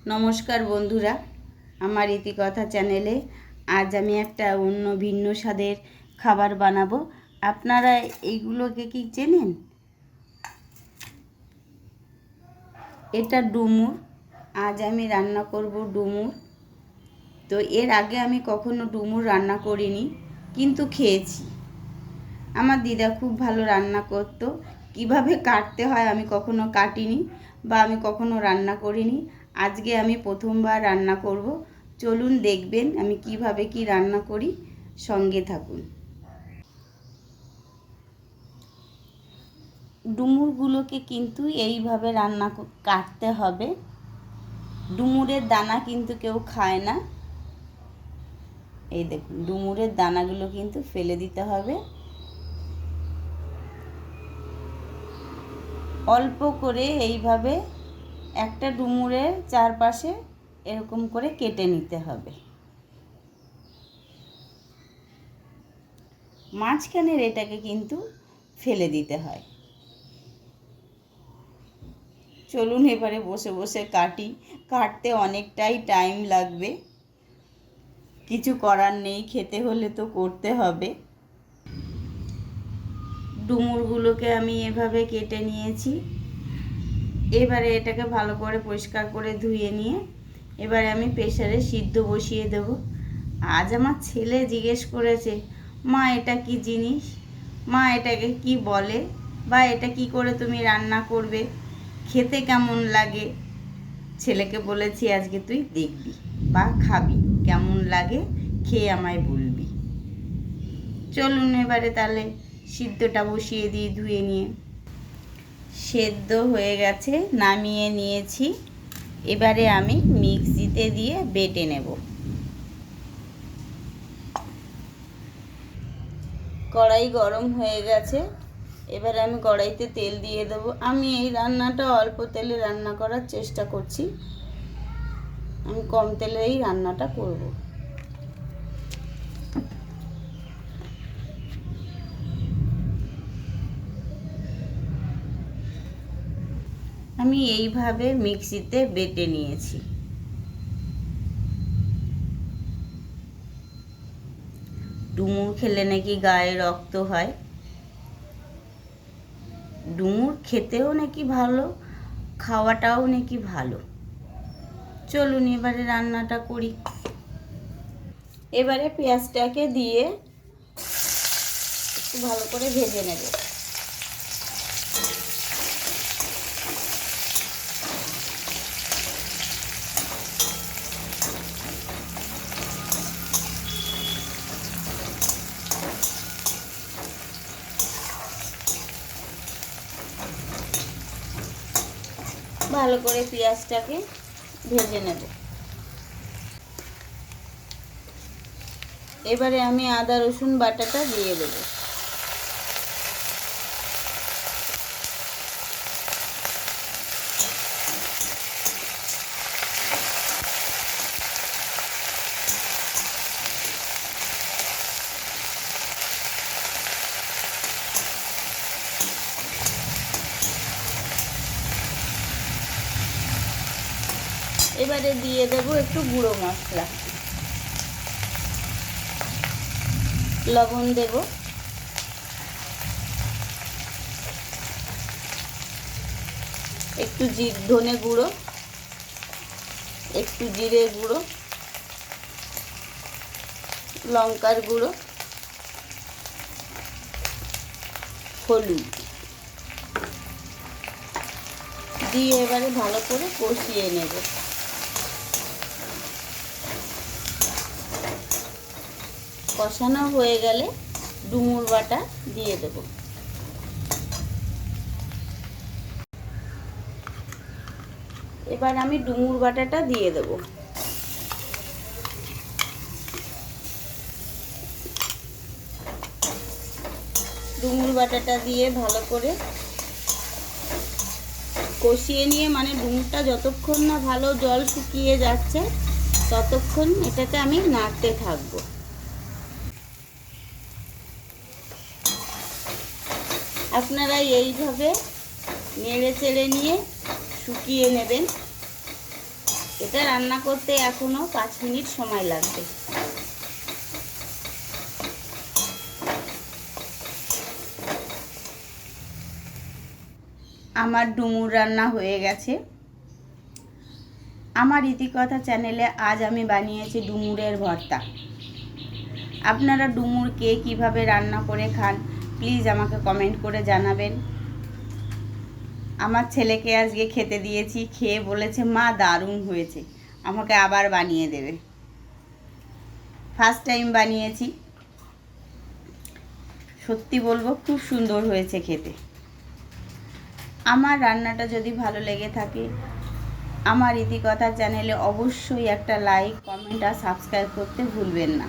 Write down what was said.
নমস্কার বন্ধুরা, আমার ইতিকথা চ্যানেলে আজ আমি একটা অন্য ভিন্ন স্বাদের খাবার বানাবো। আপনারা এইগুলোকে কি চেনেন? এটা ডুমুর। আজ আমি রান্না করব ডুমুর। তো এর আগে আমি কখনো ডুমুর রান্না করিনি, কিন্তু খেয়েছি। আমার দিদা খুব ভালো রান্না করতো। কিভাবে কাটতে হয় আমি কখনো কাটিনি বা আমি কখনো রান্না করিনি। আজকে আমি প্রথমবার রান্না করব। চলুন দেখবেন আমি কিভাবে কি রান্না করি, সঙ্গে থাকুন। ডুমুরগুলোকে কিন্তু এইভাবে কাটতে হবে। ডুমুরের দানা কিন্তু কেউ খায় না। এই দেখুন, ডুমুরের দানাগুলো কিন্তু ফেলে দিতে হবে। অল্প করে এইভাবে একটা ডুমুরের চারপাশে এরকম করে কেটে নিতে হবে। মাঝখানের এটাকে কিন্তু ফেলে দিতে হয়। চলুন এবারে বসে বসে কাটি। কাটতে অনেকটাই টাইম লাগবে, কিছু করার নেই, খেতে হলে তো করতে হবে। ডুমুরগুলোকে আমি এভাবে কেটে নিয়েছি। এবারে এটাকে ভালো করে পরিষ্কার করে ধুয়ে নিয়ে এবারে আমি প্রেসারে সিদ্ধ বসিয়ে দেব। আজ আমার ছেলে জিজ্ঞেস করেছে, মা এটা কি জিনিস, মা এটাকে কি বলে, বা এটা কি করে তুমি রান্না করবে, খেতে কেমন লাগে। ছেলেকে বলেছি আজকে তুই দেখবি বা খাবি, কেমন লাগে খেয়ে আমায় বলবি। চলুন এবারে তাহলে সিদ্ধটা বসিয়ে দিই ধুয়ে নিয়ে। সেদ্ধ হয়ে গেছে, নামিয়ে নিয়েছি। এবারে আমি মিক্সিতে দিয়ে বেটে নেব। কড়াই গরম হয়ে গেছে, এবারে আমি কড়াইতে তেল দিয়ে দেব। আমি এই রান্নাটা অল্প তেলে রান্না করার চেষ্টা করছি। আমি কম তেলেই রান্নাটা করব। আমি এইভাবে মিক্সিতে বেটে নিয়েছি। ডুমুর খেলে নাকি গায়ে রক্ত হয়। ডুমুর খেতেও নাকি ভালো, খাওয়াটাও নাকি ভালো। চলুন এবারে রান্নাটা করি। এবারে পেঁয়াজটাকে দিয়ে একটু ভালো করে ভেজে নেব। ভালো করে পেঁয়াজটাকে ভেজে নেব। এবারে আমি আদা রসুন বাটাটা দিয়ে দেব। এবারে দিয়ে দেব একটু গুঁড়ো মশলা, লবণ দেব, একটু ধনে গুঁড়ো, একটু জিরে গুঁড়ো, লঙ্কার গুঁড়ো, হলুদ দিয়ে এবারে ভালো করে কষিয়ে নেব। কষানো হয়ে গেলে ডুমুর বাটা দিয়ে দেব। এবার আমি ডুমুর বাটাটা দিয়ে দেব। ডুমুর বাটাটা দিয়ে ভালো করে কষিয়ে নিয়ে, মানে ডুমুরটা যতক্ষণ না ভালো জল শুকিয়ে যাচ্ছে ততক্ষণ এটাকে আমি নাড়তে থাকবো। আপনারা এইভাবে নেড়ে চেড়ে নিয়ে শুকিয়ে নেবেন। এটা রান্না করতে এখনো 5 মিনিট সময় লাগবে। আমার ডুমুর রান্না হয়ে গেছে। আমার ইতিকথা চ্যানেলে আজ আমি বানিয়েছি ডুমুরের ভর্তা। আপনারা ডুমুর কে কীভাবে রান্না করে খান প্লিজ আমাকে কমেন্ট করে জানাবেন। আমার ছেলেকে আজকে খেতে দিয়েছি, খেয়ে বলেছে মা দারুণ হয়েছে, আমাকে আবার বানিয়ে দেবে। ফার্স্ট টাইম বানিয়েছি, সত্যি বলবো খুব সুন্দর হয়েছে খেতে। আমার রান্নাটা যদি ভালো লেগে থাকে আমার ইতিকথা চ্যানেলে অবশ্যই একটা লাইক, কমেন্ট আর সাবস্ক্রাইব করতে ভুলবেন না।